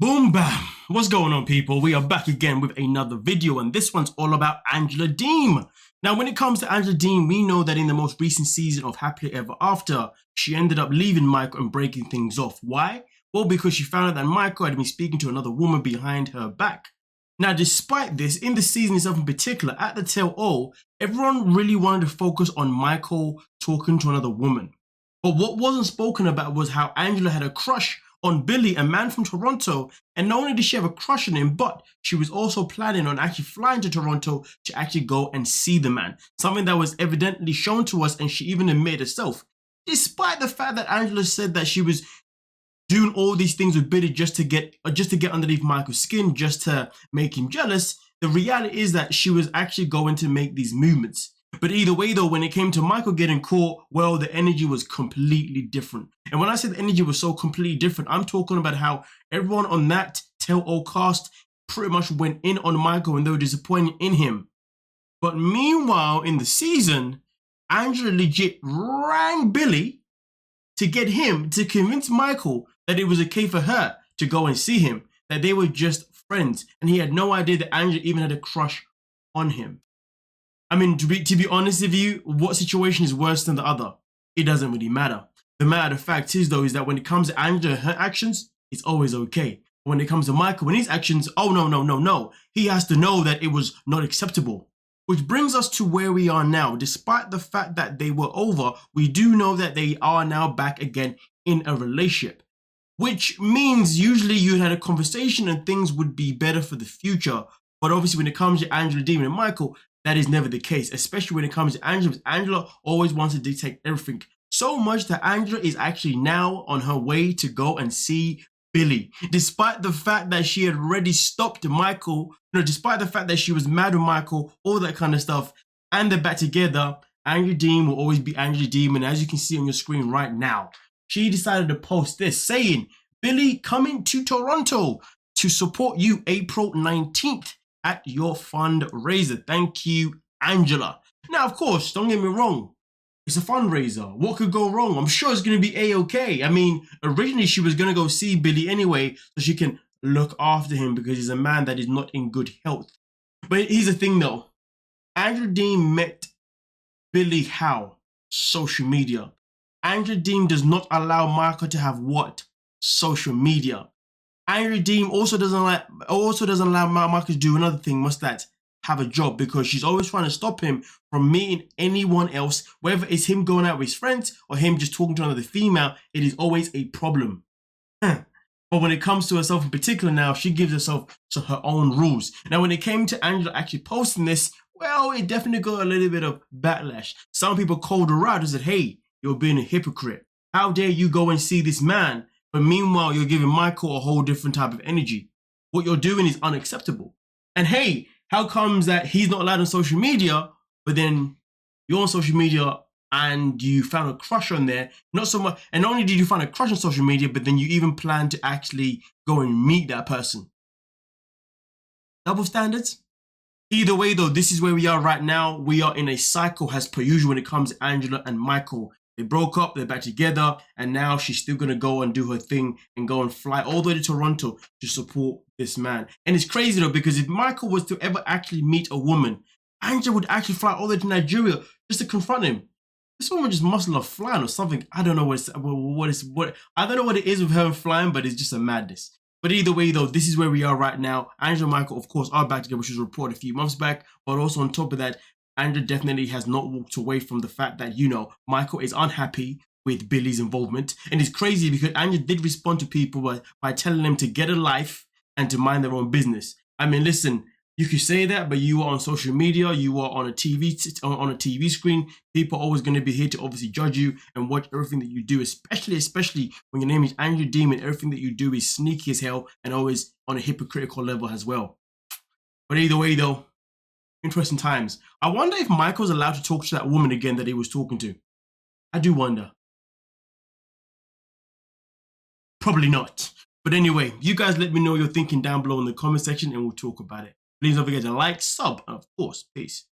Boom bam, what's going on, people? We are back again with another video, and this one's all about Angela Deem. Now, when it comes to Angela Deem, we know that in the most recent season of Happily Ever After, she ended up leaving Michael and breaking things off. Why? Well, because she found out that Michael had been speaking to another woman behind her back. Now, despite this, in the season itself in particular, at the tell-all, everyone really wanted to focus on Michael talking to another woman. But what wasn't spoken about was how Angela had a crush on Billy, a man from Toronto, and not only did she have a crush on him, but she was also planning on actually flying to Toronto to actually go and see the man. Something that was evidently shown to us, and she even admitted herself. Despite the fact that Angela said that she was doing all these things with Billy just to get underneath Michael's skin, just to make him jealous, the reality is that she was actually going to make these movements. But either way though, when it came to Michael getting caught, well, the energy was completely different. And when I say the energy was so completely different, I'm talking about how everyone on that tell-all cast pretty much went in on Michael and they were disappointed in him. But meanwhile, in the season, Angela legit rang Billy to get him to convince Michael that it was okay for her to go and see him, that they were just friends, and he had no idea that Angela even had a crush on him. I mean, to be honest with you, what situation is worse than the other? It doesn't really matter. The matter of fact is, though, is that when it comes to Angela and her actions, it's always okay. When it comes to Michael and his actions, oh no. He has to know that it was not acceptable. Which brings us to where we are now. Despite the fact that they were over, we do know that they are now back again in a relationship. Which means usually you had a conversation and things would be better for the future. But obviously when it comes to Angela Deem and Michael, that is never the case, especially when it comes to Angela. Angela always wants to dictate everything. So much that Angela is actually now on her way to go and see Billy. Despite the fact that she had already stopped Michael, despite the fact that she was mad with Michael, all that kind of stuff, and they're back together, Angela Deem will always be Angela Deem. And as you can see on your screen right now, she decided to post this saying, Billy coming to Toronto to support you April 19th. At your fundraiser. Thank you, Angela. Now, of course, don't get me wrong. It's a fundraiser. What could go wrong? I'm sure it's going to be A-okay. I mean, originally she was going to go see Billy anyway so she can look after him because he's a man that is not in good health. But here's the thing though. Angela Deem met Billy how? Social media. Angela Deem does not allow Michael to have what? Social media. Angela Deem also doesn't allow Michael to do another thing, must that have a job, because she's always trying to stop him from meeting anyone else, whether it's him going out with his friends or him just talking to another female. It is always a problem. But when it comes to herself in particular now, she gives herself her own rules. Now, when it came to Angela actually posting this, well, it definitely got a little bit of backlash. Some people called her out and said, hey, you're being a hypocrite. How dare you go and see this man? But meanwhile, you're giving Michael a whole different type of energy. What you're doing is unacceptable. And hey, how comes that he's not allowed on social media, but then you're on social media and you found a crush on there? Not so much, and not only did you find a crush on social media, but then you even plan to actually go and meet that person. Double standards? Either way though, this is where we are right now. We are in a cycle as per usual when it comes to Angela and Michael. They broke up, they're back together, and now she's still going to go and do her thing and go and fly all the way to Toronto to support this man. And it's crazy though, because if Michael was to ever actually meet a woman, Angela would actually fly all the way to Nigeria just to confront him. This woman just must love flying or something. I don't know I don't know what it is with her and flying, but it's just a madness. But either way though, this is where we are right now. Angela and Michael, of course, are back together, which was reported a few months back, but also on top of that, Angela definitely has not walked away from the fact that, Michael is unhappy with Billy's involvement. And it's crazy because Angela did respond to people by telling them to get a life and to mind their own business. I mean, listen, you could say that, but you are on social media, you are on a TV screen. People are always going to be here to obviously judge you and watch everything that you do, especially when your name is Angela Deem and everything that you do is sneaky as hell and always on a hypocritical level as well. But either way though, interesting times. I wonder if Michael's allowed to talk to that woman again that he was talking to. I do wonder. Probably not. But anyway, you guys let me know your thinking down below in the comment section and we'll talk about it. Please don't forget to like, sub, and of course, peace.